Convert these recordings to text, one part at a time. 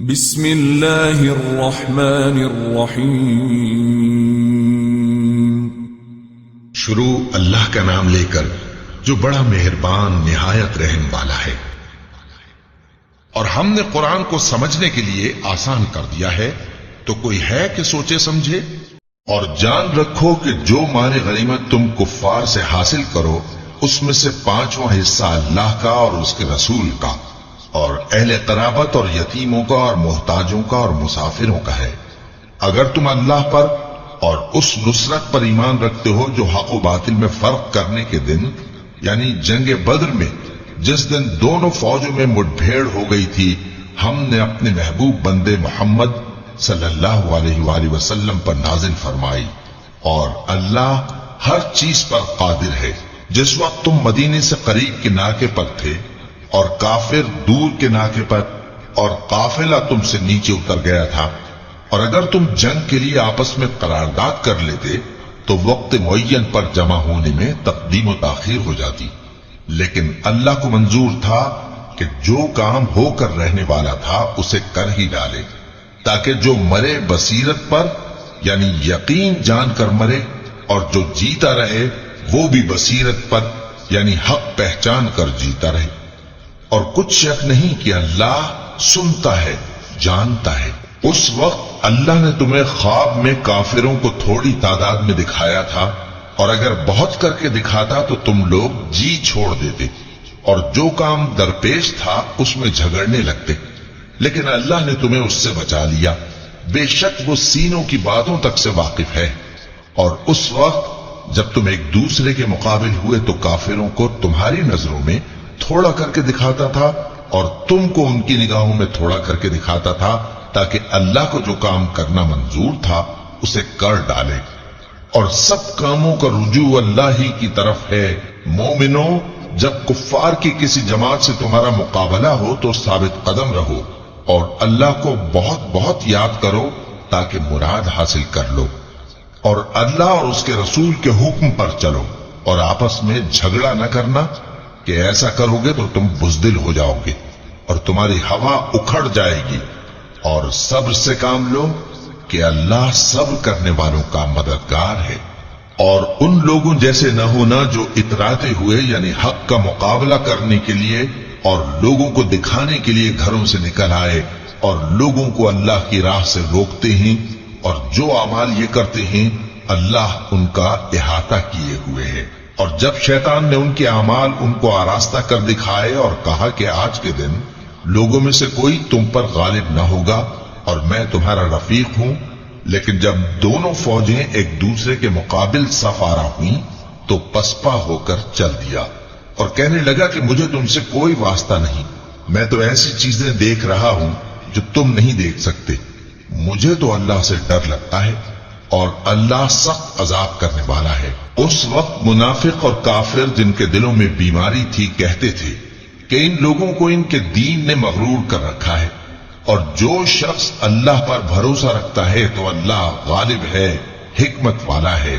بسم اللہ الرحمن الرحیم۔ شروع اللہ کا نام لے کر جو بڑا مہربان نہایت رحم والا ہے۔ اور ہم نے قرآن کو سمجھنے کے لیے آسان کر دیا ہے، تو کوئی ہے کہ سوچے سمجھے؟ اور جان رکھو کہ جو مال غنیمت تم کفار سے حاصل کرو، اس میں سے 5واں حصہ اللہ کا اور اس کے رسول کا، اور اہل قرابت اور یتیموں کا اور محتاجوں کا اور مسافروں کا ہے۔ اگر تم اللہ پر اور اس نصرت پر ایمان رکھتے ہو جو حق و باطل میں فرق کرنے کے دن، یعنی جنگ بدر میں جس دن دونوں فوجوں میں مٹبھیڑ ہو گئی تھی، ہم نے اپنے محبوب بندے محمد صلی اللہ علیہ وآلہ وسلم پر نازل فرمائی، اور اللہ ہر چیز پر قادر ہے۔ جس وقت تم مدینے سے قریب کے ناکے پر تھے اور کافر دور کے ناکے پر، اور قافلہ تم سے نیچے اتر گیا تھا، اور اگر تم جنگ کے لیے آپس میں قرارداد کر لیتے تو وقت معین پر جمع ہونے میں تقدیم و تاخیر ہو جاتی، لیکن اللہ کو منظور تھا کہ جو کام ہو کر رہنے والا تھا اسے کر ہی ڈالے، تاکہ جو مرے بصیرت پر یعنی یقین جان کر مرے، اور جو جیتا رہے وہ بھی بصیرت پر یعنی حق پہچان کر جیتا رہے۔ اور کچھ شک نہیں کہ اللہ سنتا ہے، جانتا ہے۔ اس وقت اللہ نے تمہیں خواب میں کافروں کو تھوڑی تعداد میں دکھایا تھا، اور اگر بہت کر کے دکھاتا تو تم لوگ جی چھوڑ دیتے، اور جو کام درپیش تھا اس میں جھگڑنے لگتے، لیکن اللہ نے تمہیں اس سے بچا لیا۔ بے شک وہ سینوں کی باتوں تک سے واقف ہے۔ اور اس وقت جب تم ایک دوسرے کے مقابل ہوئے تو کافروں کو تمہاری نظروں میں تھوڑا کر کے دکھاتا تھا، اور تم کو ان کی نگاہوں میں تھوڑا کر کے دکھاتا تھا، تاکہ اللہ کو جو کام کرنا منظور تھا اسے کر ڈالے۔ اور سب کاموں کا رجوع اللہ ہی کی طرف ہے۔ مومنوں، جب کفار کی کسی جماعت سے تمہارا مقابلہ ہو تو ثابت قدم رہو، اور اللہ کو بہت بہت یاد کرو تاکہ مراد حاصل کر لو، اور اللہ اور اس کے رسول کے حکم پر چلو، اور آپس میں جھگڑا نہ کرنا کہ ایسا کرو گے تو تم بزدل ہو جاؤ گے اور تمہاری ہوا اکھڑ جائے گی۔ اور صبر سے کام لو کہ اللہ صبر کرنے والوں کا مددگار ہے۔ اور ان لوگوں جیسے نہ ہونا جو اتراتے ہوئے یعنی حق کا مقابلہ کرنے کے لیے اور لوگوں کو دکھانے کے لیے گھروں سے نکل آئے اور لوگوں کو اللہ کی راہ سے روکتے ہیں، اور جو اعمال یہ کرتے ہیں اللہ ان کا احاطہ کیے ہوئے ہے۔ اور جب شیطان نے ان کے اعمال ان کو آراستہ کر دکھائے اور کہا کہ آج کے دن لوگوں میں سے کوئی تم پر غالب نہ ہوگا اور میں تمہارا رفیق ہوں، لیکن جب دونوں فوجیں ایک دوسرے کے مقابل صف آرا ہوئیں تو پسپا ہو کر چل دیا، اور کہنے لگا کہ مجھے تم سے کوئی واسطہ نہیں، میں تو ایسی چیزیں دیکھ رہا ہوں جو تم نہیں دیکھ سکتے۔ مجھے تو اللہ سے ڈر لگتا ہے، اور اللہ سخت عذاب کرنے والا ہے۔ اس وقت منافق اور کافر جن کے دلوں میں بیماری تھی کہتے تھے کہ ان لوگوں کو ان کے دین نے مغرور کر رکھا ہے، اور جو شخص اللہ پر بھروسہ رکھتا ہے تو اللہ غالب ہے، حکمت والا ہے۔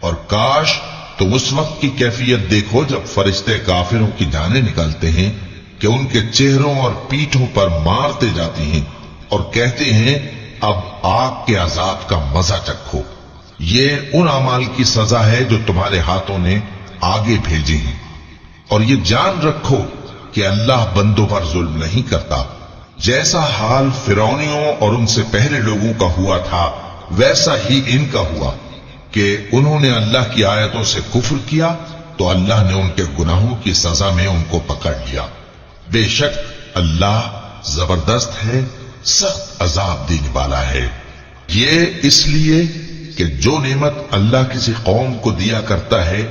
اور کاش تم اس وقت کی کیفیت دیکھو جب فرشتے کافروں کی جانیں نکالتے ہیں کہ ان کے چہروں اور پیٹھوں پر مارتے جاتے ہیں اور کہتے ہیں اب آگ کے عذاب کا مزہ چکھو۔ یہ ان اعمال کی سزا ہے جو تمہارے ہاتھوں نے آگے بھیجے ہیں۔ اور یہ جان رکھو کہ اللہ بندوں پر ظلم نہیں کرتا۔ جیسا حال فرعونیوں اور ان سے پہلے لوگوں کا ہوا تھا ویسا ہی ان کا ہوا کہ انہوں نے اللہ کی آیتوں سے کفر کیا تو اللہ نے ان کے گناہوں کی سزا میں ان کو پکڑ لیا۔ بے شک اللہ زبردست ہے، سخت عذاب دینے والا ہے۔ یہ اس لیے کہ جو نعمت اللہ کسی قوم کو دیا کرتا ہے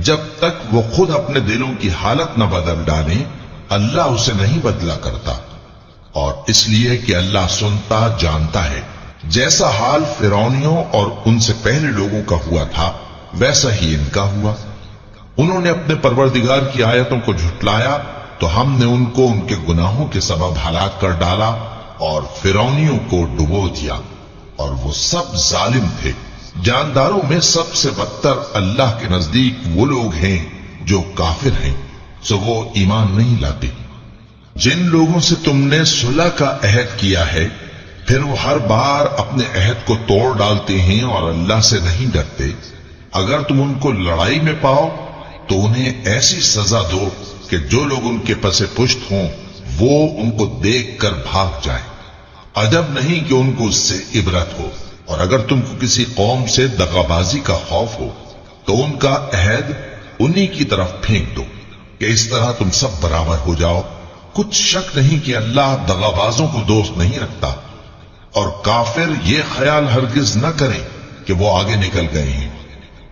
جب تک وہ خود اپنے دلوں کی حالت نہ بدل ڈالیں اللہ اسے نہیں بدلا کرتا، اور اس لیے کہ اللہ سنتا جانتا ہے۔ جیسا حال فرعونیوں اور ان سے پہلے لوگوں کا ہوا تھا ویسا ہی ان کا ہوا۔ انہوں نے اپنے پروردگار کی آیتوں کو جھٹلایا تو ہم نے ان کو ان کے گناہوں کے سبب ہلاک کر ڈالا اور فرعونیوں کو ڈبو دیا، اور وہ سب ظالم تھے۔ جانداروں میں سب سے بدتر اللہ کے نزدیک وہ لوگ ہیں جو کافر ہیں، سو وہ ایمان نہیں لاتے۔ جن لوگوں سے تم نے صلح کا عہد کیا ہے پھر وہ ہر بار اپنے عہد کو توڑ ڈالتے ہیں اور اللہ سے نہیں ڈرتے، اگر تم ان کو لڑائی میں پاؤ تو انہیں ایسی سزا دو کہ جو لوگ ان کے پس پشت ہوں وہ ان کو دیکھ کر بھاگ جائیں۔ عجب نہیں کہ ان کو اس سے عبرت ہو۔ اور اگر تم کو کسی قوم سے دغابازی کا خوف ہو تو ان کا عہد انہی کی طرف پھینک دو کہ اس طرح تم سب برابر ہو جاؤ۔ کچھ شک نہیں کہ اللہ دغابازوں کو دوست نہیں رکھتا، اور کافر یہ خیال ہرگز نہ کریں کہ وہ آگے نکل گئے ہیں،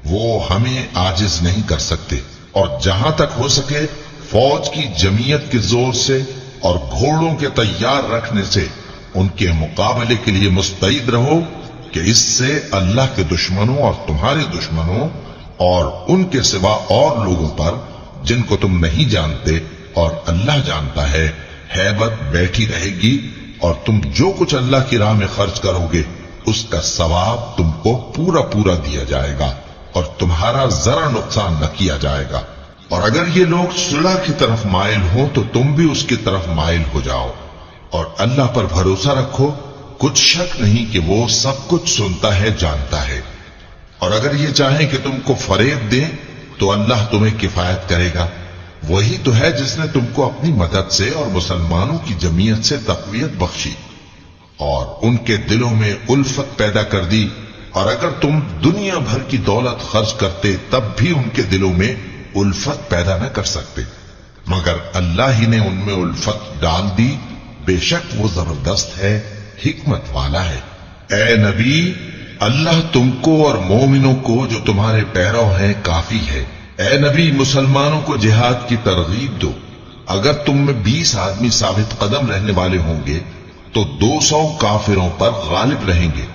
وہ ہمیں عاجز نہیں کر سکتے۔ اور جہاں تک ہو سکے فوج کی جمعیت کے زور سے اور گھوڑوں کے تیار رکھنے سے ان کے مقابلے کے لیے مستعد رہو کہ اس سے اللہ کے دشمنوں اور تمہارے دشمنوں اور ان کے سوا اور لوگوں پر جن کو تم نہیں جانتے اور اللہ جانتا ہے ہیبت بیٹھی رہے گی، اور تم جو کچھ اللہ کی راہ میں خرچ کرو گے اس کا ثواب تم کو پورا پورا دیا جائے گا اور تمہارا ذرا نقصان نہ کیا جائے گا۔ اور اگر یہ لوگ صلح کی طرف مائل ہوں تو تم بھی اس کی طرف مائل ہو جاؤ، اور اللہ پر بھروسہ رکھو، کچھ شک نہیں کہ وہ سب کچھ سنتا ہے، جانتا ہے۔ اور اگر یہ چاہیں کہ تم کو فریب دیں تو اللہ تمہیں کفایت کرے گا، وہی تو ہے جس نے تم کو اپنی مدد سے اور مسلمانوں کی جمعیت سے تقویت بخشی اور ان کے دلوں میں الفت پیدا کر دی، اور اگر تم دنیا بھر کی دولت خرچ کرتے تب بھی ان کے دلوں میں الفت پیدا نہ کر سکتے، مگر اللہ ہی نے ان میں الفت ڈال دی، بے شک وہ زبردست ہے، حکمت والا ہے۔ اے نبی، اللہ تم کو اور مومنوں کو جو تمہارے پیرو ہیں کافی ہے۔ اے نبی، مسلمانوں کو جہاد کی ترغیب دو۔ اگر تم میں 20 آدمی ثابت قدم رہنے والے ہوں گے تو 200 کافروں پر غالب رہیں گے،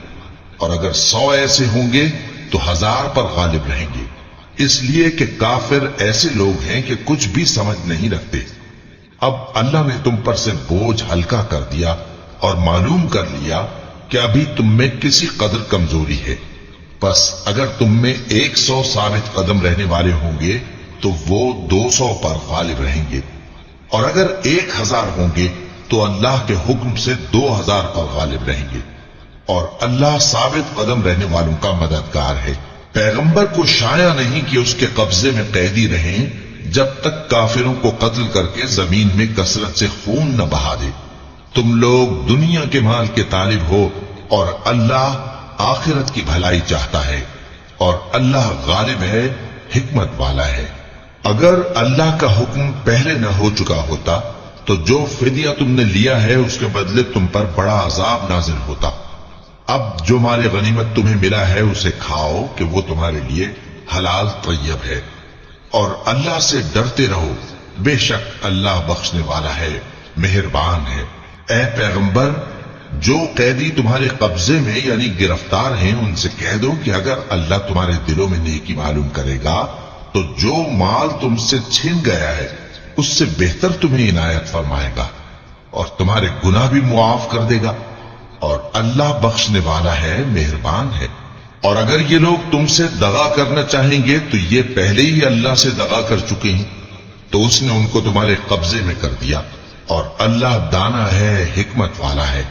اور اگر 100 ایسے ہوں گے تو 1000 پر غالب رہیں گے، اس لیے کہ کافر ایسے لوگ ہیں کہ کچھ بھی سمجھ نہیں رکھتے۔ اب اللہ نے تم پر سے بوجھ ہلکا کر دیا اور معلوم کر لیا کہ ابھی تم میں کسی قدر کمزوری ہے، بس اگر تم میں 100 ثابت قدم رہنے والے ہوں گے تو وہ 200 پر غالب رہیں گے، اور اگر 1000 ہوں گے تو اللہ کے حکم سے 2000 پر غالب رہیں گے، اور اللہ ثابت قدم رہنے والوں کا مددگار ہے۔ پیغمبر کو شایع نہیں کہ اس کے قبضے میں قیدی رہیں جب تک کافروں کو قتل کر کے زمین میں کثرت سے خون نہ بہا دے۔ تم لوگ دنیا کے مال کے طالب ہو اور اللہ آخرت کی بھلائی چاہتا ہے، اور اللہ غالب ہے، حکمت والا ہے۔ اگر اللہ کا حکم پہلے نہ ہو چکا ہوتا تو جو فدیہ تم نے لیا ہے اس کے بدلے تم پر بڑا عذاب نازل ہوتا۔ اب جو مال غنیمت تمہیں ملا ہے اسے کھاؤ کہ وہ تمہارے لیے حلال طیب ہے، اور اللہ سے ڈرتے رہو، بے شک اللہ بخشنے والا ہے، مہربان ہے۔ اے پیغمبر، جو قیدی تمہارے قبضے میں یعنی گرفتار ہیں ان سے کہہ دو کہ اگر اللہ تمہارے دلوں میں نیکی معلوم کرے گا تو جو مال تم سے چھن گیا ہے اس سے بہتر تمہیں عنایت فرمائے گا اور تمہارے گناہ بھی معاف کر دے گا، اور اللہ بخشنے والا ہے، مہربان ہے۔ اور اگر یہ لوگ تم سے دغا کرنا چاہیں گے تو یہ پہلے ہی اللہ سے دغا کر چکے ہیں، تو اس نے ان کو تمہارے قبضے میں کر دیا، اور اللہ دانا ہے، حکمت والا ہے۔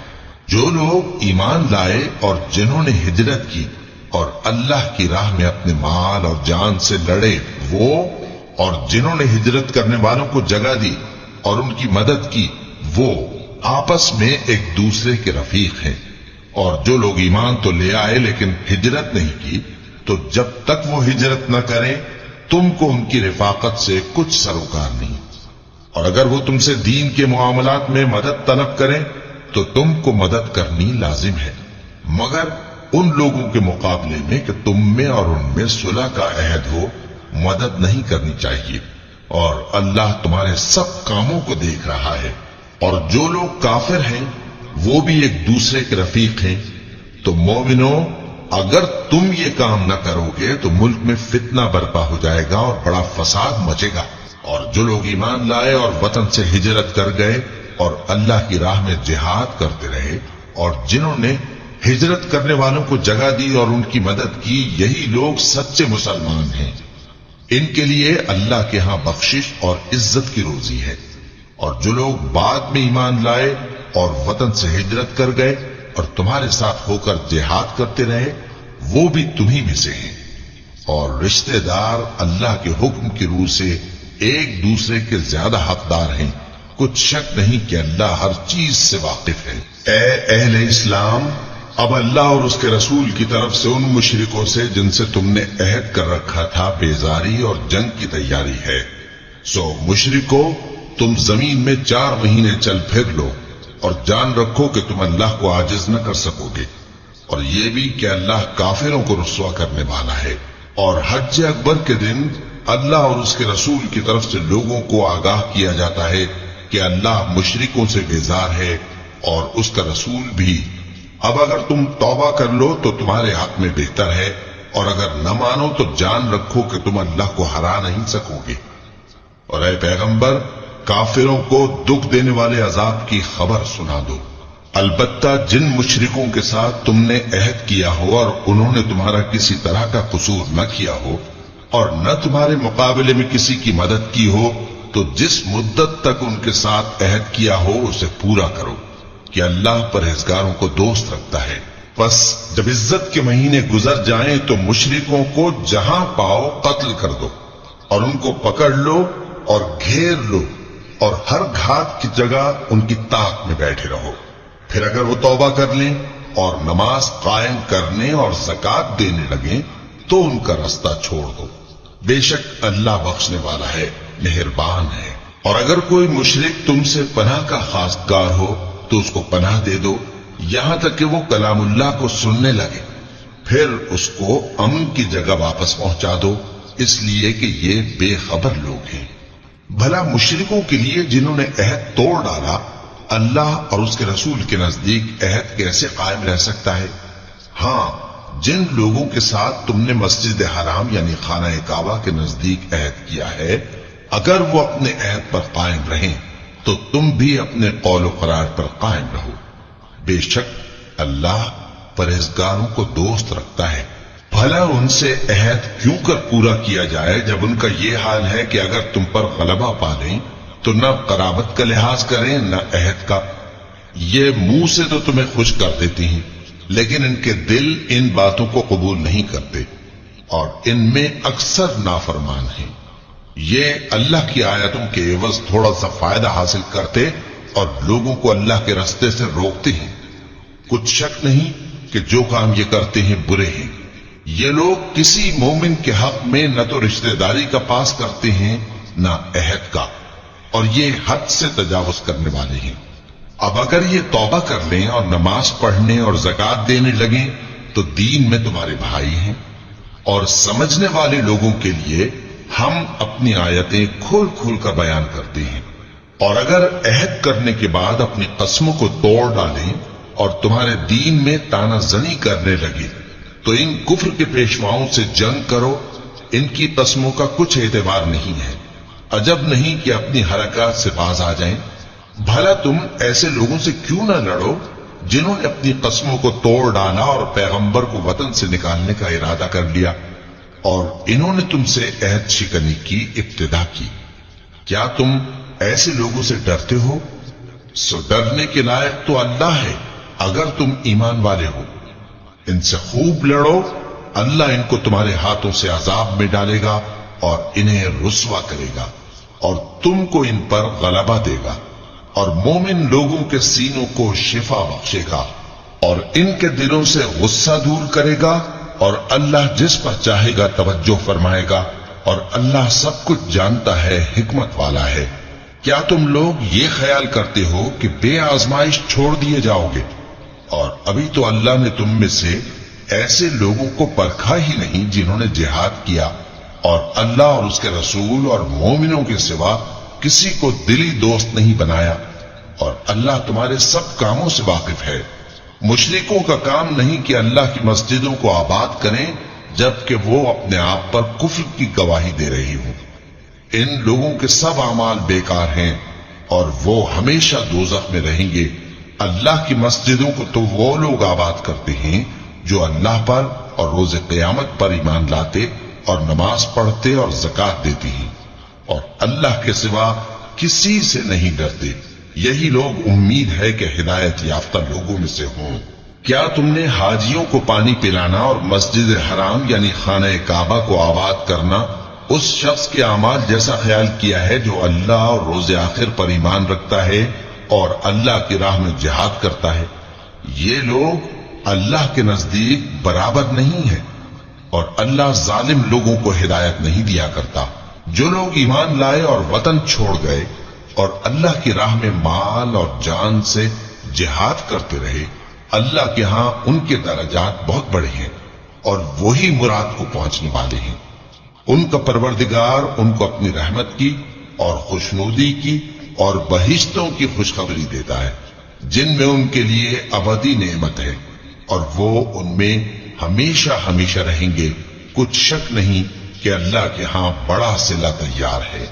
جو لوگ ایمان لائے اور جنہوں نے ہجرت کی اور اللہ کی راہ میں اپنے مال اور جان سے لڑے، وہ اور جنہوں نے ہجرت کرنے والوں کو جگہ دی اور ان کی مدد کی، وہ آپس میں ایک دوسرے کے رفیق ہیں۔ اور جو لوگ ایمان تو لے آئے لیکن ہجرت نہیں کی، تو جب تک وہ ہجرت نہ کریں تم کو ان کی رفاقت سے کچھ سروکار نہیں، اور اگر وہ تم سے دین کے معاملات میں مدد طلب کریں تو تم کو مدد کرنی لازم ہے، مگر ان لوگوں کے مقابلے میں کہ تم میں اور ان میں صلح کا عہد ہو مدد نہیں کرنی چاہیے، اور اللہ تمہارے سب کاموں کو دیکھ رہا ہے۔ اور جو لوگ کافر ہیں وہ بھی ایک دوسرے کے رفیق ہیں۔ تو مومنوں، اگر تم یہ کام نہ کرو گے تو ملک میں فتنہ برپا ہو جائے گا اور بڑا فساد مچے گا۔ اور جو لوگ ایمان لائے اور وطن سے ہجرت کر گئے اور اللہ کی راہ میں جہاد کرتے رہے، اور جنہوں نے ہجرت کرنے والوں کو جگہ دی اور ان کی مدد کی، یہی لوگ سچے مسلمان ہیں۔ ان کے لیے اللہ کے ہاں بخشش اور عزت کی روزی ہے۔ اور جو لوگ بعد میں ایمان لائے اور وطن سے ہجرت کر گئے اور تمہارے ساتھ ہو کر جہاد کرتے رہے وہ بھی تمہیں میں سے ہیں، اور رشتہ دار اللہ کے حکم کی روح سے ایک دوسرے کے زیادہ حقدار ہیں، کچھ شک نہیں کہ اللہ ہر چیز سے واقف ہے۔ اے اہل اسلام، اب اللہ اور اس کے رسول کی طرف سے ان مشرکوں سے جن سے تم نے عہد کر رکھا تھا بیزاری اور جنگ کی تیاری ہے، سو مشرکو تم زمین میں 4 مہینے چل پھر لو اور جان رکھو کہ تم اللہ کو عاجز نہ کر سکو گے، اور یہ بھی کہ اللہ کافروں کو رسوا کرنے والا ہے۔ اور حج اکبر کے دن اللہ اور اس کے رسول کی طرف سے لوگوں کو آگاہ کیا جاتا ہے کہ اللہ مشرکوں سے بیزار ہے اور اس کا رسول بھی۔ اب اگر تم توبہ کر لو تو تمہارے حق میں بہتر ہے، اور اگر نہ مانو تو جان رکھو کہ تم اللہ کو ہرا نہیں سکو گے۔ اور اے پیغمبر، کافروں کو دکھ دینے والے عذاب کی خبر سنا دو۔ البتہ جن مشرکوں کے ساتھ تم نے عہد کیا ہو اور انہوں نے تمہارا کسی طرح کا قصور نہ کیا ہو اور نہ تمہارے مقابلے میں کسی کی مدد کی ہو، تو جس مدت تک ان کے ساتھ عہد کیا ہو اسے پورا کرو، کہ اللہ پرہیزگاروں کو دوست رکھتا ہے۔ پس جب عزت کے مہینے گزر جائیں تو مشرکوں کو جہاں پاؤ قتل کر دو، اور ان کو پکڑ لو اور گھیر لو، اور ہر گھات کی جگہ ان کی طاق میں بیٹھے رہو۔ پھر اگر وہ توبہ کر لیں اور نماز قائم کرنے اور زکات دینے لگیں تو ان کا رستہ چھوڑ دو، بے شک اللہ بخشنے والا ہے، مہربان ہے۔ اور اگر کوئی مشرک تم سے پناہ کا خواستگار ہو تو اس کو پناہ دے دو یہاں تک کہ وہ کلام اللہ کو سننے لگے، پھر اس کو امن کی جگہ واپس پہنچا دو، اس لیے کہ یہ بے خبر لوگ ہیں۔ بھلا مشرکوں کے لیے جنہوں نے عہد توڑ ڈالا اللہ اور اس کے رسول کے نزدیک عہد کیسے قائم رہ سکتا ہے؟ ہاں، جن لوگوں کے ساتھ تم نے مسجد حرام یعنی خانہ کعبہ کے نزدیک عہد کیا ہے، اگر وہ اپنے عہد پر قائم رہیں تو تم بھی اپنے قول و قرار پر قائم رہو، بے شک اللہ پرہیزگاروں کو دوست رکھتا ہے۔ بھلا ان سے عہد کیوں کر پورا کیا جائے جب ان کا یہ حال ہے کہ اگر تم پر غلبہ پا لیں تو نہ قرابت کا لحاظ کریں نہ عہد کا۔ یہ منہ سے تو تمہیں خوش کر دیتی ہیں لیکن ان کے دل ان باتوں کو قبول نہیں کرتے اور ان میں اکثر نافرمان ہیں۔ یہ اللہ کی آیتوں کے عوض تھوڑا سا فائدہ حاصل کرتے اور لوگوں کو اللہ کے راستے سے روکتے ہیں۔ کچھ شک نہیں کہ جو کام یہ کرتے ہیں برے ہیں۔ یہ لوگ کسی مومن کے حق میں نہ تو رشتہ داری کا پاس کرتے ہیں نہ عہد کا، اور یہ حد سے تجاوز کرنے والے ہیں۔ اب اگر یہ توبہ کر لیں اور نماز پڑھنے اور زکات دینے لگیں تو دین میں تمہارے بھائی ہیں، اور سمجھنے والے لوگوں کے لیے ہم اپنی آیتیں کھول کھول کر بیان کرتے ہیں۔ اور اگر عہد کرنے کے بعد اپنی قسموں کو توڑ ڈالیں اور تمہارے دین میں تانا زنی کرنے لگے تو ان کفر کے پیشواؤں سے جنگ کرو، ان کی قسموں کا کچھ اعتبار نہیں ہے، عجب نہیں کہ اپنی حرکات سے باز آ جائیں۔ بھلا تم ایسے لوگوں سے کیوں نہ لڑو جنہوں نے اپنی قسموں کو توڑ ڈالا اور پیغمبر کو وطن سے نکالنے کا ارادہ کر لیا، اور انہوں نے تم سے عہد شکنی کی ابتدا کی۔ کیا تم ایسے لوگوں سے ڈرتے ہو؟ سو ڈرنے کے لائق تو اللہ ہے اگر تم ایمان والے ہو۔ ان سے خوب لڑو، اللہ ان کو تمہارے ہاتھوں سے عذاب میں ڈالے گا اور انہیں رسوا کرے گا، اور تم کو ان پر غلبہ دے گا، اور مومن لوگوں کے سینوں کو شفا بخشے گا، اور ان کے دلوں سے غصہ دور کرے گا، اور اللہ جس پر چاہے گا توجہ فرمائے گا، اور اللہ سب کچھ جانتا ہے، حکمت والا ہے۔ کیا تم لوگ یہ خیال کرتے ہو کہ بے آزمائش چھوڑ دیے جاؤ گے؟ اور ابھی تو اللہ نے تم میں سے ایسے لوگوں کو پرکھا ہی نہیں جنہوں نے جہاد کیا، اور اللہ اور اس کے رسول اور مومنوں کے سوا کسی کو دلی دوست نہیں بنایا، اور اللہ تمہارے سب کاموں سے واقف ہے۔ مشرکوں کا کام نہیں کہ اللہ کی مسجدوں کو آباد کریں جبکہ وہ اپنے آپ پر کفر کی گواہی دے رہی ہوں۔ ان لوگوں کے سب اعمال بیکار ہیں اور وہ ہمیشہ دوزخ میں رہیں گے۔ اللہ کی مسجدوں کو تو وہ لوگ آباد کرتے ہیں جو اللہ پر اور روز قیامت پر ایمان لاتے اور نماز پڑھتے اور زکات دیتی ہیں، اور اللہ کے سوا کسی سے نہیں ڈرتے۔ یہی لوگ امید ہے کہ ہدایت یافتہ لوگوں میں سے ہوں۔ کیا تم نے حاجیوں کو پانی پلانا اور مسجد حرام یعنی خانہ کعبہ کو آباد کرنا اس شخص کے اعمال جیسا خیال کیا ہے جو اللہ اور روز آخر پر ایمان رکھتا ہے اور اللہ کی راہ میں جہاد کرتا ہے؟ یہ لوگ اللہ کے نزدیک برابر نہیں ہیں، اور اللہ ظالم لوگوں کو ہدایت نہیں دیا کرتا۔ جو لوگ ایمان لائے اور وطن چھوڑ گئے اور اللہ کی راہ میں مال اور جان سے جہاد کرتے رہے، اللہ کے ہاں ان کے درجات بہت بڑے ہیں اور وہی مراد کو پہنچنے والے ہیں۔ ان کا پروردگار ان کو اپنی رحمت کی اور خوشنودی کی اور بہشتوں کی خوشخبری دیتا ہے جن میں ان کے لیے ابدی نعمت ہے، اور وہ ان میں ہمیشہ ہمیشہ رہیں گے۔ کچھ شک نہیں کہ اللہ کے ہاں بڑا صلہ تیار ہے۔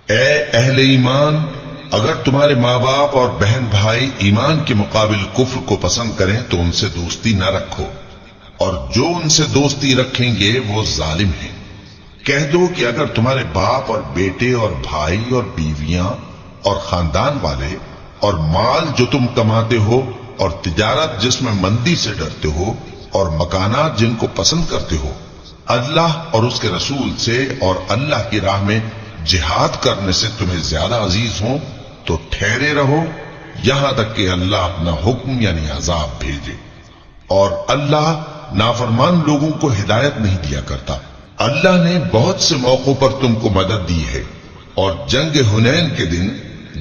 اے اہل ایمان، اگر تمہارے ماں باپ اور بہن بھائی ایمان کے مقابل کفر کو پسند کریں تو ان سے دوستی نہ رکھو، اور جو ان سے دوستی رکھیں گے وہ ظالم ہیں۔ کہہ دو کہ اگر تمہارے باپ اور بیٹے اور بھائی اور بیویاں اور خاندان والے اور مال جو تم کماتے ہو اور تجارت جس میں مندی سے ڈرتے ہو اور مکانات جن کو پسند کرتے ہو اللہ اور اس کے رسول سے اور اللہ کی راہ میں جہاد کرنے سے تمہیں زیادہ عزیز ہوں تو ٹھہرے رہو یہاں تک کہ اللہ اپنا حکم یعنی عذاب بھیجے، اور اللہ نافرمان لوگوں کو ہدایت نہیں دیا کرتا۔ اللہ نے بہت سے موقعوں پر تم کو مدد دی ہے، اور جنگ حنین کے دن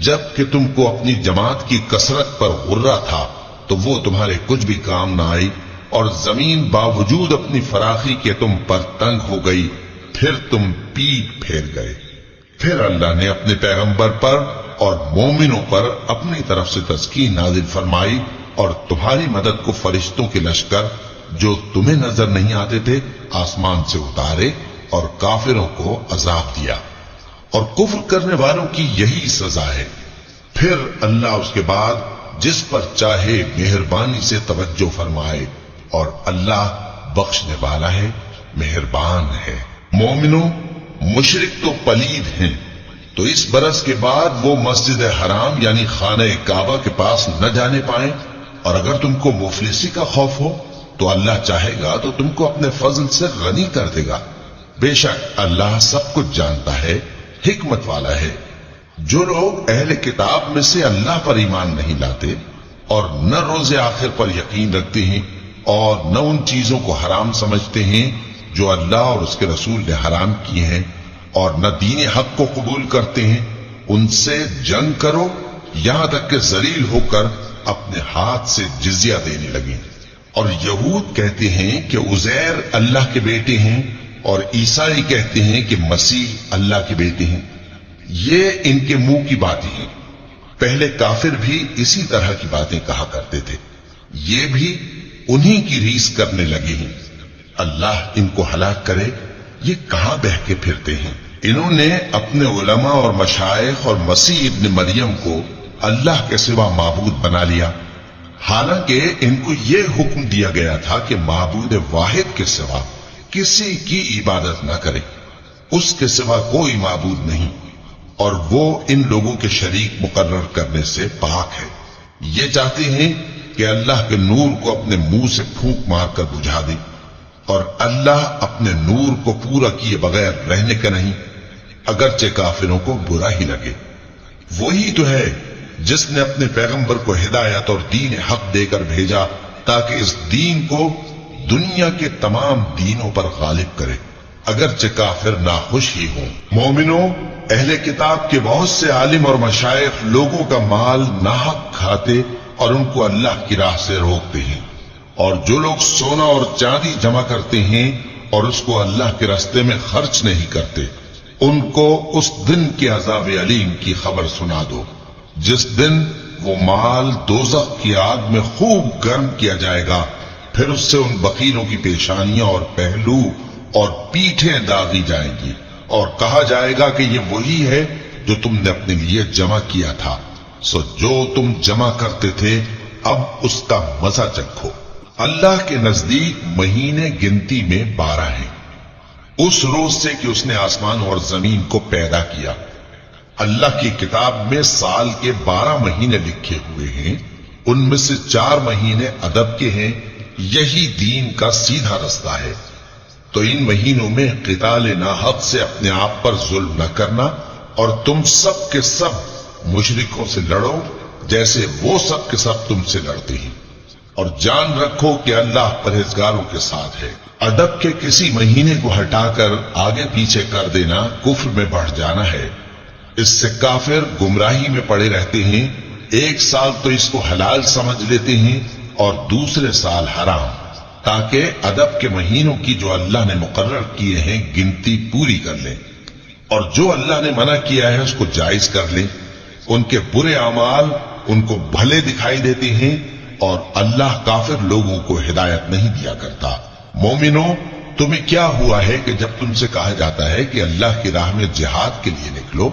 جب کہ تم کو اپنی جماعت کی کثرت پر غرہ تھا تو وہ تمہارے کچھ بھی کام نہ آئی، اور زمین باوجود اپنی فراخی کے تم پر تنگ ہو گئی، پھر تم پیٹ پھیر گئے۔ پھر اللہ نے اپنے پیغمبر پر اور مومنوں پر اپنی طرف سے تسکین نازل فرمائی، اور تمہاری مدد کو فرشتوں کے لشکر جو تمہیں نظر نہیں آتے تھے آسمان سے اتارے، اور کافروں کو عذاب دیا، اور کفر کرنے والوں کی یہی سزا ہے۔ پھر اللہ اس کے بعد جس پر چاہے مہربانی سے توجہ فرمائے، اور اللہ بخشنے والا ہے، مہربان ہے۔ مومنوں، مشرک تو پلید ہیں، تو اس برس کے بعد وہ مسجد حرام یعنی خانہ کعبہ کے پاس نہ جانے پائیں، اور اگر تم کو مفلسی کا خوف ہو تو اللہ چاہے گا تو تم کو اپنے فضل سے غنی کر دے گا۔ بے شک اللہ سب کچھ جانتا ہے، حکمت والا ہے۔ جو لوگ اہل کتاب میں سے اللہ پر ایمان نہیں لاتے اور نہ روز آخر پر یقین رکھتے ہیں اور نہ ان چیزوں کو حرام سمجھتے ہیں جو اللہ اور اس کے رسول نے حرام کیے ہیں، اور نہ دین حق کو قبول کرتے ہیں، ان سے جنگ کرو یہاں تک کہ ذلیل ہو کر اپنے ہاتھ سے جزیہ دینے لگیں۔ اور یہود کہتے ہیں کہ عزیر اللہ کے بیٹے ہیں، اور عیسائی کہتے ہیں کہ مسیح اللہ کے بیٹے ہیں۔ یہ ان کے منہ کی باتیں ہیں۔ پہلے کافر بھی اسی طرح کی باتیں کہا کرتے تھے، یہ بھی انہی کی ریس کرنے لگے ہیں۔ اللہ ان کو ہلاک کرے، یہ کہاں بہہ کے پھرتے ہیں۔ انہوں نے اپنے علماء اور مشائخ اور مسیح ابن مریم کو اللہ کے سوا معبود بنا لیا، حالانکہ ان کو یہ حکم دیا گیا تھا کہ معبود واحد کے سوا کسی کی عبادت نہ کرے، اس کے سوا کوئی معبود نہیں، اور وہ ان لوگوں کے شریک مقرر کرنے سے پاک ہے۔ یہ چاہتے ہیں کہ اللہ کے نور کو اپنے منہ سے پھونک مار کر بجھا دے، اور اللہ اپنے نور کو پورا کیے بغیر رہنے کا نہیں، اگرچہ کافروں کو برا ہی لگے۔ وہی تو ہے جس نے اپنے پیغمبر کو ہدایت اور دین حق دے کر بھیجا تاکہ اس دین کو دنیا کے تمام دینوں پر غالب کرے، اگرچہ کافر ناخوش ہی ہوں۔ مومنوں، اہل کتاب کے بہت سے عالم اور مشائخ لوگوں کا مال ناحق کھاتے اور ان کو اللہ کی راہ سے روکتے ہیں، اور جو لوگ سونا اور چاندی جمع کرتے ہیں اور اس کو اللہ کے راستے میں خرچ نہیں کرتے، ان کو اس دن کے عذاب علیم کی خبر سنا دو، جس دن وہ مال دوزخ کی آگ میں خوب گرم کیا جائے گا، پھر اس سے ان بخیلوں کی پیشانیاں اور پہلو اور پیٹھیں داغی جائیں گی، اور کہا جائے گا کہ یہ وہی ہے جو تم نے اپنے لیے جمع کیا تھا، سو جو تم جمع کرتے تھے اب اس کا مزہ چکھو۔ اللہ کے نزدیک مہینے گنتی میں 12 ہیں، اس روز سے کہ اس نے آسمان اور زمین کو پیدا کیا۔ اللہ کی کتاب میں سال کے 12 مہینے لکھے ہوئے ہیں، ان میں سے 4 مہینے ادب کے ہیں، یہی دین کا سیدھا رستہ ہے۔ تو ان مہینوں میں قتال ناحق سے اپنے آپ پر ظلم نہ کرنا، اور تم سب کے سب مشرکوں سے لڑو جیسے وہ سب کے سب تم سے لڑتے ہیں، اور جان رکھو کہ اللہ پرہیزگاروں کے ساتھ ہے۔ ادب کے کسی مہینے کو ہٹا کر آگے پیچھے کر دینا کفر میں بڑھ جانا ہے، اس سے کافر گمراہی میں پڑے رہتے ہیں۔ ایک سال تو اس کو حلال سمجھ لیتے ہیں اور دوسرے سال حرام، تاکہ ادب کے مہینوں کی جو اللہ نے مقرر کیے ہیں گنتی پوری کر لیں، اور جو اللہ نے منع کیا ہے اس کو جائز کر لیں۔ ان کے برے اعمال ان کو بھلے دکھائی دیتے ہیں، اور اللہ کافر لوگوں کو ہدایت نہیں دیا کرتا۔ مومنوں، تمہیں کیا ہوا ہے کہ جب تم سے کہا جاتا ہے کہ اللہ کی راہ میں جہاد کے لیے نکلو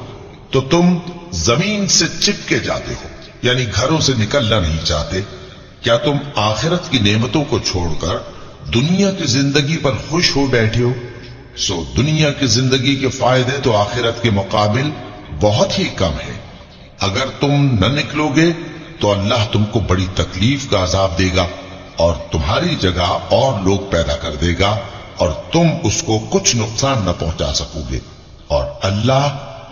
تو تم زمین سے چپکے جاتے ہو، یعنی گھروں سے نکلنا نہیں چاہتے؟ کیا تم آخرت کی نعمتوں کو چھوڑ کر دنیا کی زندگی پر خوش ہو بیٹھے ہو؟ سو دنیا کی زندگی کے فائدے تو آخرت کے مقابل بہت ہی کم ہے۔ اگر تم نہ نکلو گے تو اللہ تم کو بڑی تکلیف کا عذاب دے گا، اور تمہاری جگہ اور لوگ پیدا کر دے گا، اور تم اس کو کچھ نقصان نہ پہنچا سکو گے، اور اللہ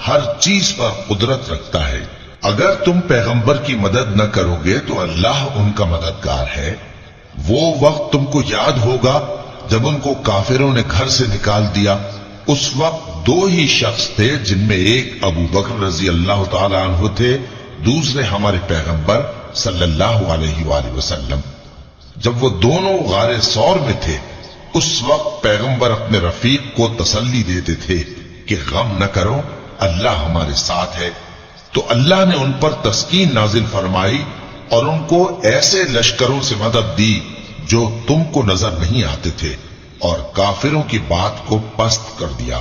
ہر چیز پر قدرت رکھتا ہے۔ اگر تم پیغمبر کی مدد نہ کرو گے تو اللہ ان کا مددگار ہے۔ وہ وقت تم کو یاد ہوگا جب ان کو کافروں نے گھر سے نکال دیا۔ اس وقت 2 ہی شخص تھے، جن میں ایک ابو بکر رضی اللہ تعالی عنہ تھے، دوسرے ہمارے پیغمبر صلی اللہ علیہ وآلہ وسلم۔ جب وہ دونوں غار ثور میں تھے، اس وقت پیغمبر اپنے رفیق کو تسلی دیتے تھے کہ غم نہ کرو، اللہ ہمارے ساتھ ہے۔ تو اللہ نے ان پر تسکین نازل فرمائی اور ان کو ایسے لشکروں سے مدد دی جو تم کو نظر نہیں آتے تھے، اور کافروں کی بات کو پست کر دیا۔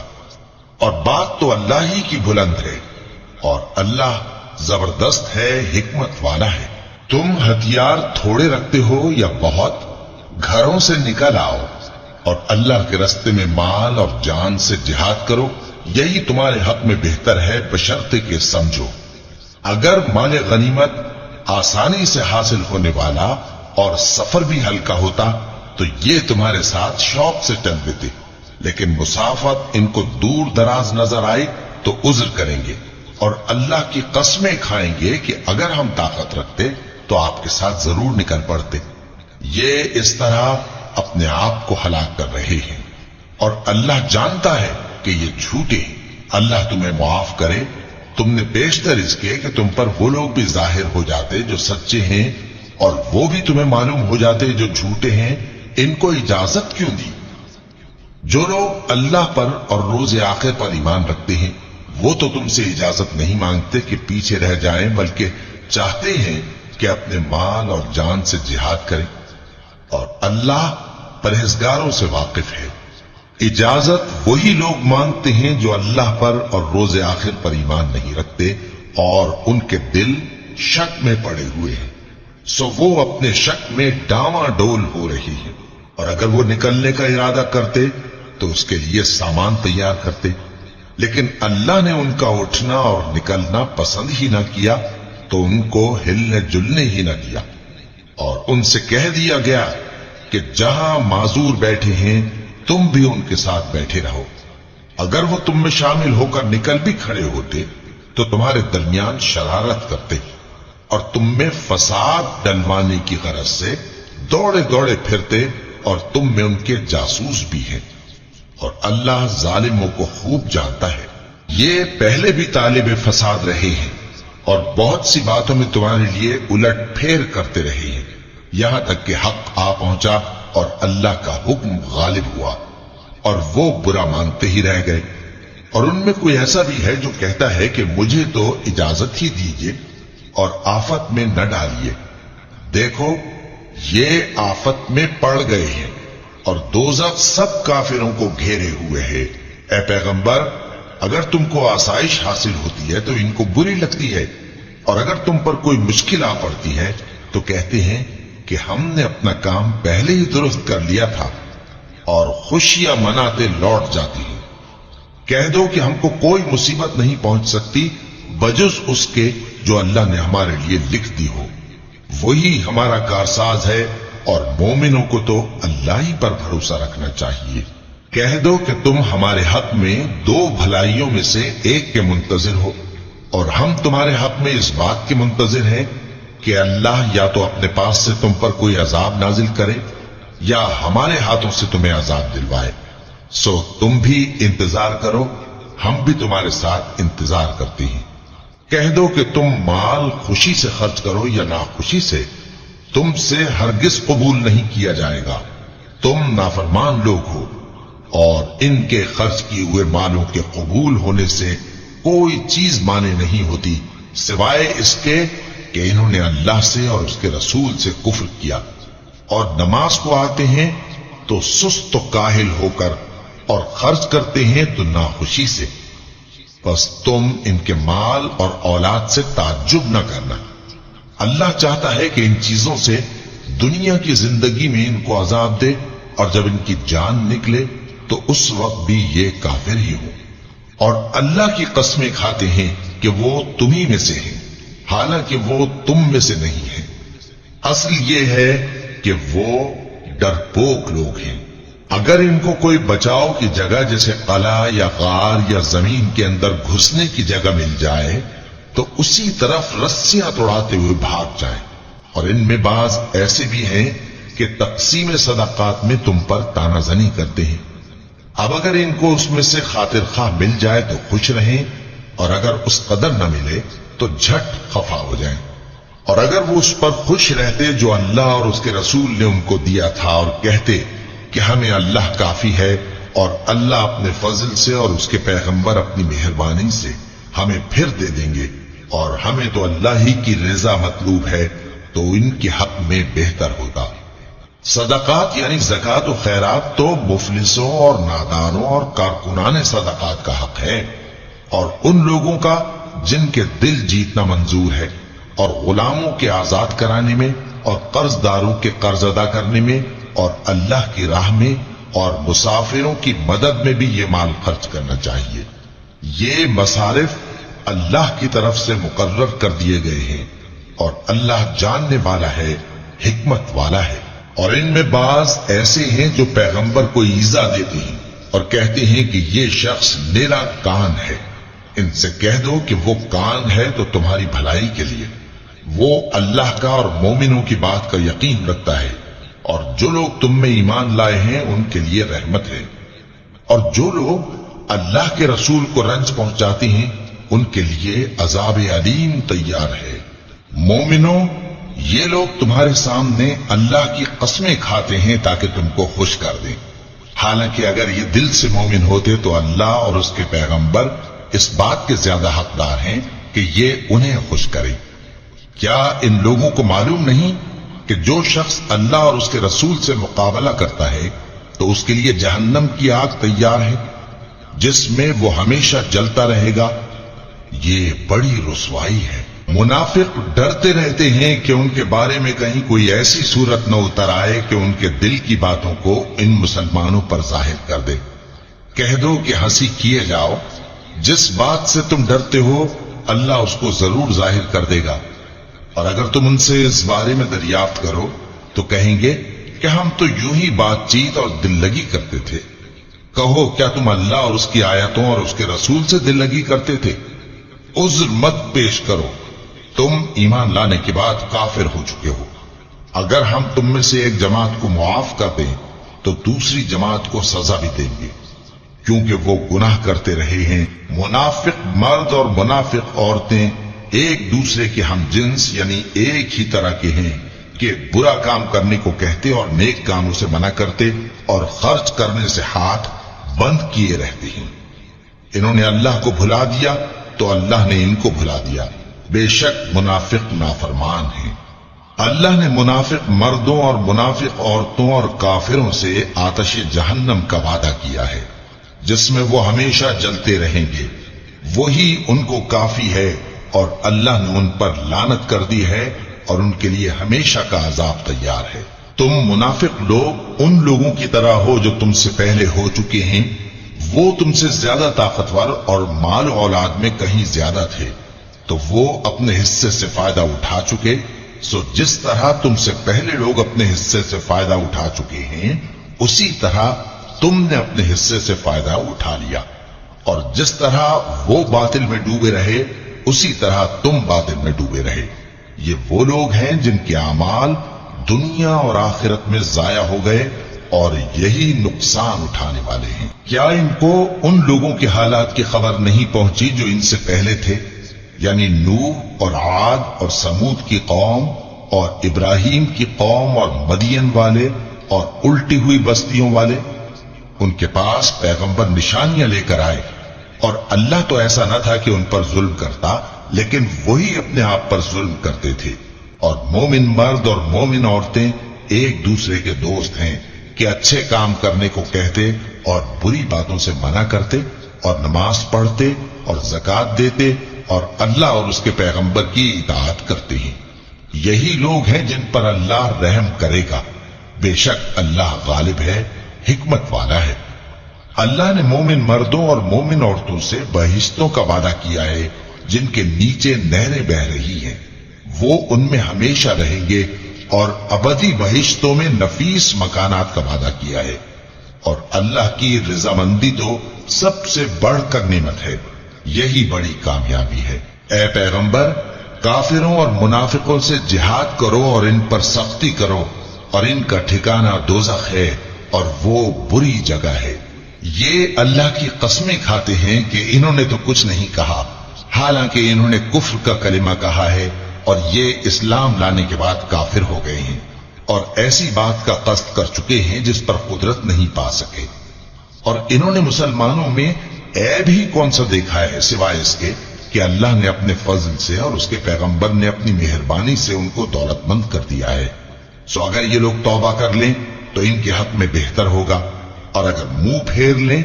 اور بات تو اللہ ہی کی بلند ہے، اور اللہ زبردست ہے، حکمت والا ہے۔ تم ہتھیار تھوڑے رکھتے ہو یا بہت، گھروں سے نکل آؤ اور اللہ کے راستے میں مال اور جان سے جہاد کرو، یہی تمہارے حق میں بہتر ہے، بشرطے کہ سمجھو۔ اگر مال غنیمت آسانی سے حاصل ہونے والا اور سفر بھی ہلکا ہوتا تو یہ تمہارے ساتھ شوق سے چل دیتے، لیکن مسافت ان کو دور دراز نظر آئی تو عذر کریں گے، اور اللہ کی قسمیں کھائیں گے کہ اگر ہم طاقت رکھتے تو آپ کے ساتھ ضرور نکل پڑتے۔ یہ اس طرح اپنے آپ کو ہلاک کر رہے ہیں، اور اللہ جانتا ہے کہ یہ جھوٹے ہیں۔ اللہ تمہیں معاف کرے۔ تم نے بیشتر اس کے کہ تم پر وہ لوگ بھی ظاہر ہو جاتے جو سچے ہیں، اور وہ بھی تمہیں معلوم ہو جاتے جو جھوٹے ہیں۔ ان کو اجازت کیوں دی؟ جو لوگ اللہ پر اور روز آخر پر ایمان رکھتے ہیں وہ تو تم سے اجازت نہیں مانگتے کہ پیچھے رہ جائیں، بلکہ چاہتے ہیں کہ اپنے مال اور جان سے جہاد کریں، اور اللہ پرہیزگاروں سے واقف ہے۔ اجازت وہی لوگ مانگتے ہیں جو اللہ پر اور روز آخر پر ایمان نہیں رکھتے اور ان کے دل شک میں پڑے ہوئے ہیں، سو وہ اپنے شک میں ڈاواں ڈول ہو رہی ہیں۔ اور اگر وہ نکلنے کا ارادہ کرتے تو اس کے لیے سامان تیار کرتے، لیکن اللہ نے ان کا اٹھنا اور نکلنا پسند ہی نہ کیا تو ان کو ہلنے جلنے ہی نہ دیا، اور ان سے کہہ دیا گیا کہ جہاں معذور بیٹھے ہیں تم بھی ان کے ساتھ بیٹھے رہو۔ اگر وہ تم میں شامل ہو کر نکل بھی کھڑے ہوتے تو تمہارے درمیان شرارت کرتے اور تم میں فساد ڈلوانے کی غرض سے دوڑے دوڑے پھرتے، اور تم میں ان کے جاسوس بھی ہیں، اور اللہ ظالموں کو خوب جانتا ہے۔ یہ پہلے بھی طالب فساد رہے ہیں اور بہت سی باتوں میں تمہارے لیے الٹ پھیر کرتے رہے ہیں، یہاں تک کہ حق آ پہنچا اور اللہ کا حکم غالب ہوا، اور وہ برا مانتے ہی رہ گئے۔ اور ان میں کوئی ایسا بھی ہے جو کہتا ہے کہ مجھے تو اجازت ہی دیجیے اور آفت میں نہ ڈالیے۔ دیکھو یہ آفت میں پڑ گئے ہیں، اور دوزخ سب کافروں کو گھیرے ہوئے ہے۔ اے پیغمبر، اگر تم کو آسائش حاصل ہوتی ہے تو ان کو بری لگتی ہے، اور اگر تم پر کوئی مشکل آ پڑتی ہے تو کہتے ہیں کہ ہم نے اپنا کام پہلے ہی درست کر لیا تھا، اور خوشیاں مناتے لوٹ جاتی ہیں۔ کہہ دو کہ ہم کو کوئی مصیبت نہیں پہنچ سکتی بجز اس کے جو اللہ نے ہمارے لیے لکھ دی ہو، وہی ہمارا کارساز ہے، اور مومنوں کو تو اللہ ہی پر بھروسہ رکھنا چاہیے۔ کہہ دو کہ تم ہمارے حق میں دو بھلائیوں میں سے ایک کے منتظر ہو، اور ہم تمہارے حق میں اس بات کے منتظر ہیں کہ اللہ یا تو اپنے پاس سے تم پر کوئی عذاب نازل کرے یا ہمارے ہاتھوں سے تمہیں عذاب دلوائے، سو تم بھی انتظار کرو، ہم بھی تمہارے ساتھ انتظار کرتے ہیں۔ کہہ دو کہ تم مال خوشی سے خرچ کرو یا ناخوشی سے، تم سے ہرگز قبول نہیں کیا جائے گا، تم نافرمان لوگ ہو، اور ان کے خرچ کیے ہوئے مالوں کے قبول ہونے سے کوئی چیز مانے نہیں ہوتی سوائے اس کے کہ انہوں نے اللہ سے اور اس کے رسول سے کفر کیا، اور نماز کو آتے ہیں تو سست و کاہل ہو کر، اور خرچ کرتے ہیں تو ناخوشی سے۔ بس تم ان کے مال اور اولاد سے تعجب نہ کرنا، اللہ چاہتا ہے کہ ان چیزوں سے دنیا کی زندگی میں ان کو عذاب دے، اور جب ان کی جان نکلے تو اس وقت بھی یہ کافر ہی ہو، اور اللہ کی قسمیں کھاتے ہیں کہ وہ تمہیں میں سے ہیں، حالانکہ وہ تم میں سے نہیں ہیں۔ اصل یہ ہے کہ وہ ڈرپوک لوگ ہیں۔ اگر ان کو کوئی بچاؤ کی جگہ جیسے قلعہ یا غار یا زمین کے اندر گھسنے کی جگہ مل جائے تو اسی طرف رسیاں توڑاتے ہوئے بھاگ جائیں، اور ان میں بعض ایسے بھی ہیں کہ تقسیم صدقات میں تم پر تانا زنی کرتے ہیں۔ اب اگر ان کو اس میں سے خاطر خواہ مل جائے تو خوش رہیں، اور اگر اس قدر نہ ملے تو جھٹ خفا ہو جائیں، اور اگر وہ اس پر خوش رہتے جو اللہ اور اس کے رسول نے ان کو دیا تھا، اور کہتے کہ ہمیں اللہ کافی ہے، اور اللہ اپنے فضل سے اور اس کے پیغمبر اپنی مہربانی سے ہمیں پھر دے دیں گے، اور ہمیں تو اللہ ہی کی رضا مطلوب ہے، تو ان کے حق میں بہتر ہوتا۔ صدقات یعنی زکوٰۃ و خیرات تو مفلسوں اور نادانوں اور کارکنان صدقات کا حق ہے، اور ان لوگوں کا جن کے دل جیتنا منظور ہے، اور غلاموں کے آزاد کرانے میں، اور قرض داروں کے قرض ادا کرنے میں، اور اللہ کی راہ میں، اور مسافروں کی مدد میں بھی یہ مال خرچ کرنا چاہیے۔ یہ مصارف اللہ کی طرف سے مقرر کر دیے گئے ہیں، اور اللہ جاننے والا ہے، حکمت والا ہے۔ اور ان میں بعض ایسے ہیں جو پیغمبر کو ایذا دیتے ہیں اور کہتے ہیں کہ یہ شخص میرا کان ہے۔ ان سے کہہ دو کہ وہ کان ہے تو تمہاری بھلائی کے لیے، وہ اللہ کا اور مومنوں کی بات کا یقین رکھتا ہے، اور جو لوگ تم میں ایمان لائے ہیں ان کے لیے رحمت ہے، اور جو لوگ اللہ کے رسول کو رنج پہنچاتے ہیں ان کے لیے عذاب علیم تیار ہے۔ مومنوں، یہ لوگ تمہارے سامنے اللہ کی قسمیں کھاتے ہیں تاکہ تم کو خوش کر دیں، حالانکہ اگر یہ دل سے مومن ہوتے تو اللہ اور اس کے پیغمبر اس بات کے زیادہ حقدار ہیں کہ یہ انہیں خوش کرے۔ کیا ان لوگوں کو معلوم نہیں کہ جو شخص اللہ اور اس کے رسول سے مقابلہ کرتا ہے تو اس کے لیے جہنم کی آگ تیار ہے جس میں وہ ہمیشہ جلتا رہے گا؟ یہ بڑی رسوائی ہے۔ منافق ڈرتے رہتے ہیں کہ ان کے بارے میں کہیں کوئی ایسی صورت نہ اتر آئے کہ ان کے دل کی باتوں کو ان مسلمانوں پر ظاہر کر دے۔ کہہ دو کہ ہنسی کیے جاؤ، جس بات سے تم ڈرتے ہو اللہ اس کو ضرور ظاہر کر دے گا، اور اگر تم ان سے اس بارے میں دریافت کرو تو کہیں گے کہ ہم تو یوں ہی بات چیت اور دل لگی کرتے تھے۔ کہو کیا تم اللہ اور اس کی آیتوں اور اس کے رسول سے دل لگی کرتے تھے؟ عذر مت پیش کرو، تم ایمان لانے کے بعد کافر ہو چکے ہو۔ اگر ہم تم میں سے ایک جماعت کو معاف کر دیں تو دوسری جماعت کو سزا بھی دیں گے، کیونکہ وہ گناہ کرتے رہے ہیں۔ منافق مرد اور منافق عورتیں ایک دوسرے کے ہم جنس یعنی ایک ہی طرح کے ہیں کہ برا کام کرنے کو کہتے اور نیک کاموں سے منع کرتے، اور خرچ کرنے سے ہاتھ بند کیے رہتے ہیں۔ انہوں نے اللہ کو بھلا دیا تو اللہ نے ان کو بھلا دیا، بے شک منافق نافرمان ہیں۔ اللہ نے منافق مردوں اور منافق عورتوں اور کافروں سے آتش جہنم کا وعدہ کیا ہے جس میں وہ ہمیشہ جلتے رہیں گے، وہی ان کو کافی ہے، اور اللہ نے ان پر لعنت کر دی ہے اور ان کے لیے ہمیشہ کا عذاب تیار ہے۔ تم منافق لوگ ان لوگوں کی طرح ہو جو تم سے پہلے ہو چکے ہیں، وہ تم سے زیادہ طاقتور اور مال و اولاد میں کہیں زیادہ تھے، تو وہ اپنے حصے سے فائدہ اٹھا چکے، سو جس طرح تم سے پہلے لوگ اپنے حصے سے فائدہ اٹھا چکے ہیں اسی طرح تم نے اپنے حصے سے فائدہ اٹھا لیا، اور جس طرح وہ باطل میں ڈوبے رہے اسی طرح تم باطل میں ڈوبے رہے۔ یہ وہ لوگ ہیں جن کے اعمال دنیا اور آخرت میں ضائع ہو گئے اور یہی نقصان اٹھانے والے ہیں۔ کیا ان کو ان لوگوں کے حالات کی خبر نہیں پہنچی جو ان سے پہلے تھے، یعنی نوح اور عاد اور سمود کی قوم اور ابراہیم کی قوم اور مدین والے اور الٹی ہوئی بستیوں والے؟ ان کے پاس پیغمبر نشانیاں لے کر آئے، اور اللہ تو ایسا نہ تھا کہ ان پر ظلم کرتا، لیکن وہی اپنے آپ پر ظلم کرتے تھے۔ اور مومن مرد اور مومن عورتیں ایک دوسرے کے دوست ہیں کہ اچھے کام کرنے کو کہتے اور بری باتوں سے منع کرتے اور نماز پڑھتے اور زکوٰۃ دیتے اور اللہ اور اس کے پیغمبر کی اطاعت کرتے ہیں۔ یہی لوگ ہیں جن پر اللہ رحم کرے گا، بے شک اللہ غالب ہے، حکمت والا ہے۔ اللہ نے مومن مردوں اور مومن عورتوں سے بہشتوں کا وعدہ کیا ہے جن کے نیچے نہریں بہہ رہی ہیں، وہ ان میں ہمیشہ رہیں گے، اور ابدی بہشتوں میں نفیس مکانات کا وعدہ کیا ہے، اور اللہ کی رضامندی تو سب سے بڑھ کر نعمت ہے، یہی بڑی کامیابی ہے۔ اے پیغمبر، کافروں اور منافقوں سے جہاد کرو اور ان پر سختی کرو، اور ان کا ٹھکانہ دوزخ ہے اور وہ بری جگہ ہے۔ یہ اللہ کی قسمیں کھاتے ہیں کہ انہوں نے تو کچھ نہیں کہا، حالانکہ انہوں نے کفر کا کلمہ کہا ہے اور یہ اسلام لانے کے بعد کافر ہو گئے ہیں، اور ایسی بات کا قصد کر چکے ہیں جس پر قدرت نہیں پا سکے۔ اور انہوں نے مسلمانوں میں عیب ہی کون سا دیکھا ہے سوائے اس کے کہ اللہ نے اپنے فضل سے اور اس کے پیغمبر نے اپنی مہربانی سے ان کو دولت مند کر دیا ہے۔ سو اگر یہ لوگ توبہ کر لیں تو ان کے حق میں بہتر ہوگا، اور اگر منہ پھیر لیں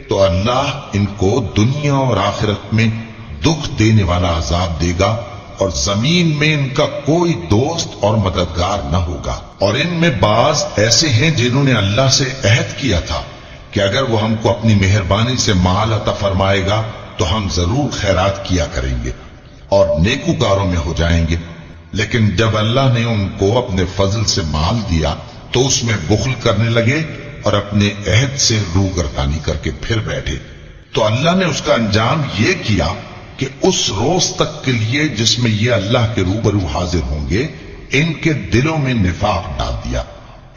تو اللہ ان کو دنیا اور آخرت میں دکھ دینے والا عذاب دے گا، اور زمین میں ان کا کوئی دوست اور مددگار نہ ہوگا۔ اور ان میں بعض ایسے ہیں جنہوں نے اللہ سے عہد کیا تھا کہ اگر وہ ہم کو اپنی مہربانی سے مال عطا فرمائے گا تو ہم ضرور خیرات کیا کریں گے اور نیکوکاروں میں ہو جائیں گے، لیکن جب اللہ نے ان کو اپنے فضل سے مال دیا تو اس میں بخل کرنے لگے اور اپنے عہد سے روگردانی کر کے پھر بیٹھے۔ تو اللہ نے اس کا انجام یہ کیا کہ اس روز تک کے لیے جس میں یہ اللہ کے روبرو حاضر ہوں گے ان کے دلوں میں نفاق ڈال دیا،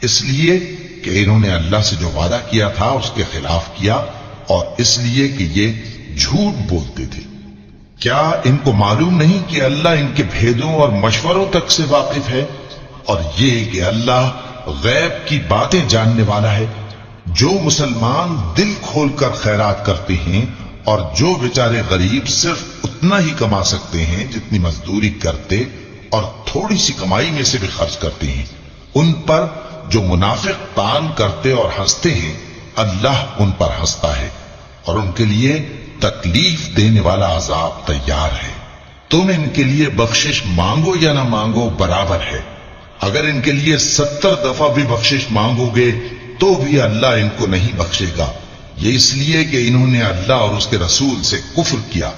اس لیے کہ انہوں نے اللہ سے جو وعدہ کیا تھا اس کے خلاف کیا، اور اس لیے کہ یہ جھوٹ بولتے تھے۔ کیا ان کو معلوم نہیں کہ اللہ ان کے بھیدوں اور مشوروں تک سے واقف ہے، اور یہ کہ اللہ غیب کی باتیں جاننے والا ہے؟ جو مسلمان دل کھول کر خیرات کرتے ہیں اور جو بیچارے غریب صرف اتنا ہی کما سکتے ہیں جتنی مزدوری کرتے اور تھوڑی سی کمائی میں سے بھی خرچ کرتے ہیں، ان پر جو منافق تان کرتے اور ہنستے ہیں اللہ ان پر ہنستا ہے، اور ان کے لیے تکلیف دینے والا عذاب تیار ہے۔ تم ان کے لیے بخشش مانگو یا نہ مانگو برابر ہے، اگر ان کے لیے 70 دفعہ بھی بخشش مانگو گے تو بھی اللہ ان کو نہیں بخشے گا، یہ اس لیے کہ انہوں نے اللہ اور اس کے رسول سے کفر کیا،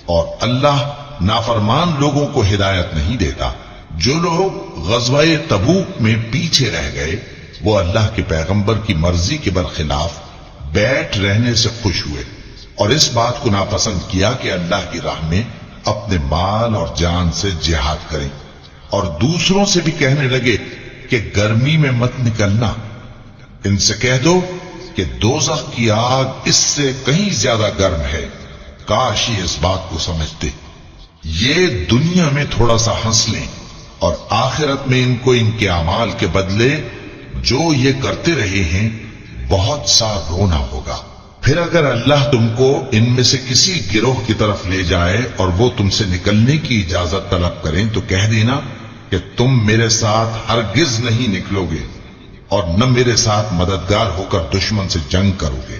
اور اللہ نافرمان لوگوں کو ہدایت نہیں دیتا۔ جو لوگ غزوہ تبوک میں پیچھے رہ گئے وہ اللہ کے پیغمبر کی مرضی کے برخلاف بیٹھ رہنے سے خوش ہوئے، اور اس بات کو ناپسند کیا کہ اللہ کی راہ میں اپنے مال اور جان سے جہاد کریں، اور دوسروں سے بھی کہنے لگے کہ گرمی میں مت نکلنا، ان سے کہہ دو کہ دوزخ کی آگ اس سے کہیں زیادہ گرم ہے، کاش یہ اس بات کو سمجھتے۔ یہ دنیا میں تھوڑا سا ہنس لیں اور آخرت میں ان کو ان کے اعمال کے بدلے جو یہ کرتے رہے ہیں بہت سا رونا ہوگا۔ پھر اگر اللہ تم کو ان میں سے کسی گروہ کی طرف لے جائے اور وہ تم سے نکلنے کی اجازت طلب کریں تو کہہ دینا کہ تم میرے ساتھ ہرگز نہیں نکلو گے اور نہ میرے ساتھ مددگار ہو کر دشمن سے جنگ کرو گے۔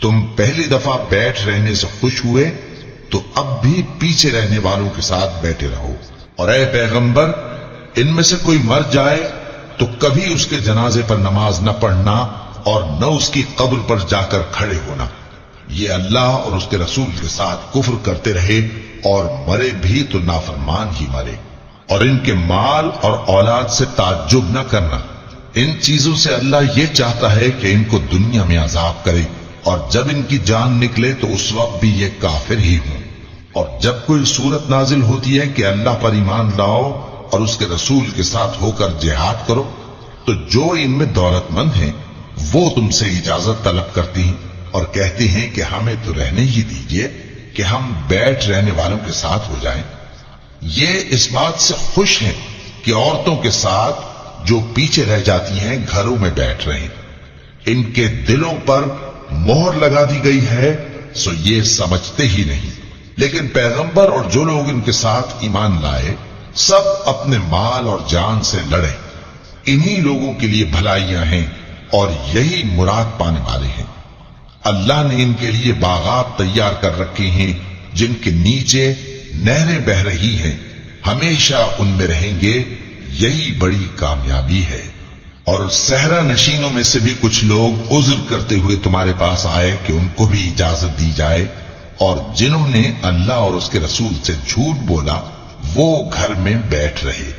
تم پہلی دفعہ بیٹھ رہنے سے خوش ہوئے تو اب بھی پیچھے رہنے والوں کے ساتھ بیٹھے رہو، اور اے پیغمبر ان میں سے کوئی مر جائے تو کبھی اس کے جنازے پر نماز نہ پڑھنا اور نہ اس کی قبر پر جا کر کھڑے ہونا، یہ اللہ اور اس کے رسول کے ساتھ کفر کرتے رہے اور مرے بھی تو نافرمان ہی مرے۔ اور ان کے مال اور اولاد سے تعجب نہ کرنا، ان چیزوں سے اللہ یہ چاہتا ہے کہ ان کو دنیا میں عذاب کرے، اور جب ان کی جان نکلے تو اس وقت بھی یہ کافر ہی ہوں۔ اور جب کوئی صورت نازل ہوتی ہے کہ اللہ پر ایمان لاؤ اور اس کے رسول کے ساتھ ہو کر جہاد کرو، تو جو ان میں دولت مند ہیں وہ تم سے اجازت طلب کرتی ہیں اور کہتی ہیں کہ ہمیں تو رہنے ہی دیجیے کہ ہم بیٹھ رہنے والوں کے ساتھ ہو جائیں۔ یہ اس بات سے خوش ہیں کہ عورتوں کے ساتھ جو پیچھے رہ جاتی ہیں گھروں میں بیٹھ رہے ہیں۔ ان کے دلوں پر مہر لگا دی گئی ہے، سو یہ سمجھتے ہی نہیں۔ لیکن پیغمبر اور جو لوگ ان کے ساتھ ایمان لائے سب اپنے مال اور جان سے لڑے۔ انہی لوگوں کے لیے بھلائیاں ہیں اور یہی مراد پانے والے ہیں۔ اللہ نے ان کے لیے باغات تیار کر رکھے ہیں جن کے نیچے نہریں بہ رہی ہیں، ہمیشہ ان میں رہیں گے، یہی بڑی کامیابی ہے۔ اور صحرا نشینوں میں سے بھی کچھ لوگ عذر کرتے ہوئے تمہارے پاس آئے کہ ان کو بھی اجازت دی جائے، اور جنہوں نے اللہ اور اس کے رسول سے جھوٹ بولا وہ گھر میں بیٹھ رہے۔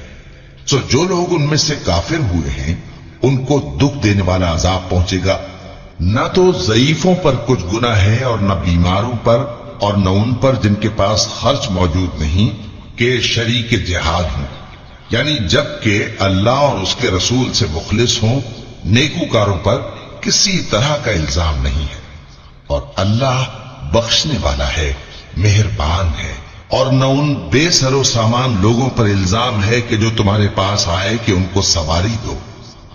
سو جو لوگ ان میں سے کافر ہوئے ہیں ان کو دکھ دینے والا عذاب پہنچے گا۔ نہ تو ضعیفوں پر کچھ گناہ ہے اور نہ بیماروں پر اور نہ ان پر جن کے پاس خرچ موجود نہیں کہ شریک جہاد ہوں، یعنی جب کہ اللہ اور اس کے رسول سے مخلص ہوں، نیکوکاروں پر کسی طرح کا الزام نہیں ہے۔ اور اللہ بخشنے والا ہے، مہربان ہے۔ اور نہ ان بے سر و سامان لوگوں پر الزام ہے کہ جو تمہارے پاس آئے کہ ان کو سواری دو،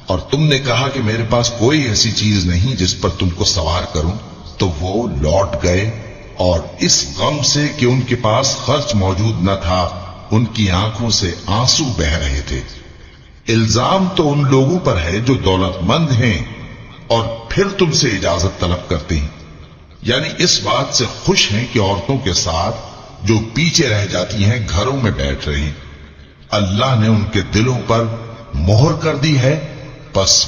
اور تم نے کہا کہ میرے پاس کوئی ایسی چیز نہیں جس پر تم کو سوار کروں، تو وہ لوٹ گئے، اور اس غم سے کہ ان کے پاس خرچ موجود نہ تھا ان کی آنکھوں سے آنسو بہ رہے تھے۔ الزام تو ان لوگوں پر ہے جو دولت مند ہیں اور پھر تم سے اجازت طلب کرتے ہیں، یعنی اس بات سے خوش ہیں کہ عورتوں کے ساتھ جو پیچھے رہ جاتی ہیں گھروں میں بیٹھ رہے ہیں۔ اللہ نے ان کے دلوں پر مہر کر دی ہے، پس